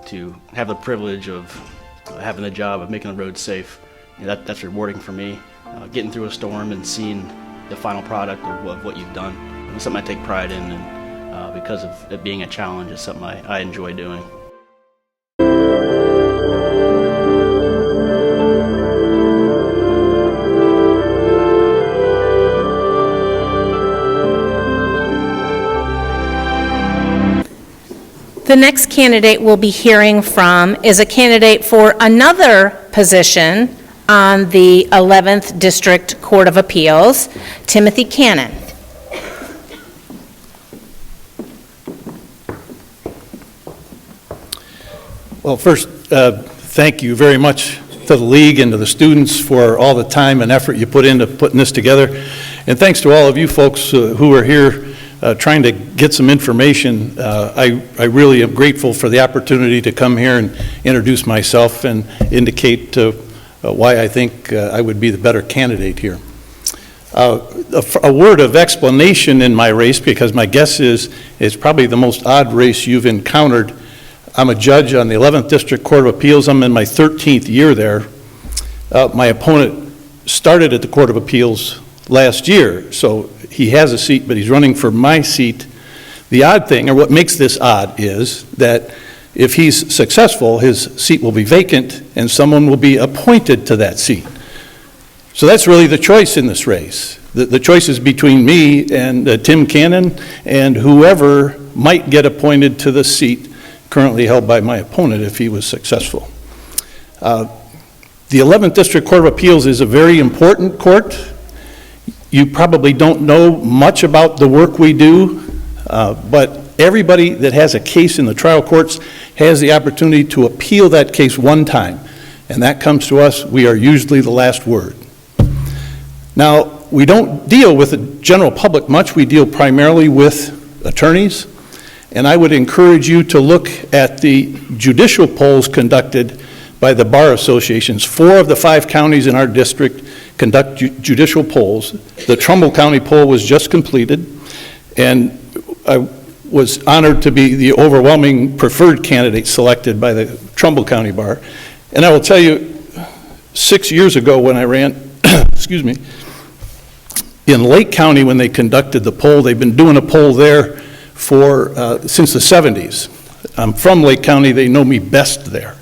to have the privilege of having the job of making the roads safe. That's rewarding for me. Getting through a storm and seeing the final product of what you've done. It's something I take pride in, and because of it being a challenge, it's something I enjoy doing. The next candidate we'll be hearing from is a candidate for another position on the 11th District Court of Appeals, Timothy Cannon. Well, first, thank you very much to the league and to the students for all the time and effort you put into putting this together. And thanks to all of you folks who are here trying to get some information. I really am grateful for the opportunity to come here and introduce myself and indicate why I think I would be the better candidate here. A word of explanation in my race, because my guess is it's probably the most odd race you've encountered. I'm a judge on the 11th District Court of Appeals. I'm in my 13th year there. My opponent started at the Court of Appeals last year, so he has a seat, but he's running for my seat. The odd thing, or what makes this odd, is that if he's successful, his seat will be vacant and someone will be appointed to that seat. So that's really the choice in this race. The choice is between me and Tim Cannon and whoever might get appointed to the seat currently held by my opponent if he was successful. The 11th District Court of Appeals is a very important court. You probably don't know much about the work we do, but everybody that has a case in the trial courts has the opportunity to appeal that case one time, and that comes to us. We are usually the last word. Now, we don't deal with the general public much. We deal primarily with attorneys, and I would encourage you to look at the judicial polls conducted by the bar associations. 4 of the 5 counties in our district conduct judicial polls. The Trumbull County poll was just completed, and I was honored to be the overwhelming preferred candidate selected by the Trumbull County Bar. And I will tell you, 6 years ago when I ran, excuse me, in Lake County when they conducted the poll, they've been doing a poll there for since the 70s. I'm from Lake County, they know me best there.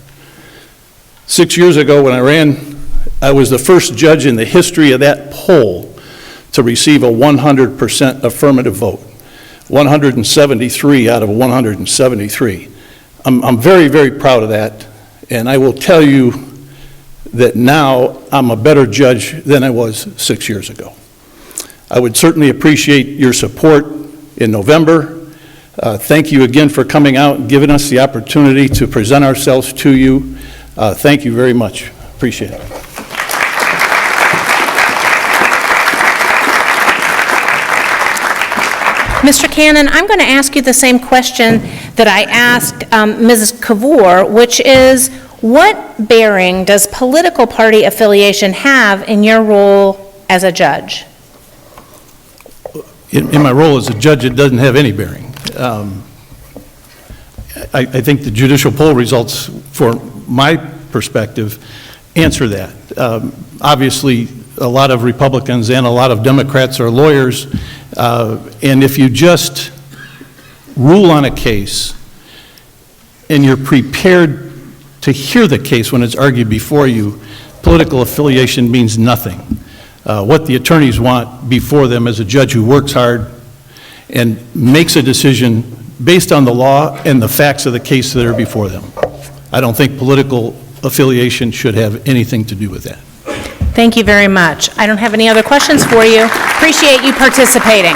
6 years ago when I ran, I was the first judge in the history of that poll to receive a 100% affirmative vote. 173 out of 173. I'm very, very proud of that, and I will tell you that now I'm a better judge than I was 6 years ago. I would certainly appreciate your support in November. Thank you again for coming out and giving us the opportunity to present ourselves to you. Thank you very much. Appreciate it. Mr. Cannon, I'm going to ask you the same question that I asked Mrs. Cavour, which is, what bearing does political party affiliation have in your role as a judge? In my role as a judge, it doesn't have any bearing. I think the judicial poll results, for my perspective, answer that. Obviously, a lot of Republicans and a lot of Democrats are lawyers, and if you just rule on a case and you're prepared to hear the case when it's argued before you, political affiliation means nothing. What the attorneys want before them is a judge who works hard and makes a decision based on the law and the facts of the case that are before them. I don't think political affiliation should have anything to do with that. Thank you very much. I don't have any other questions for you. Appreciate you participating.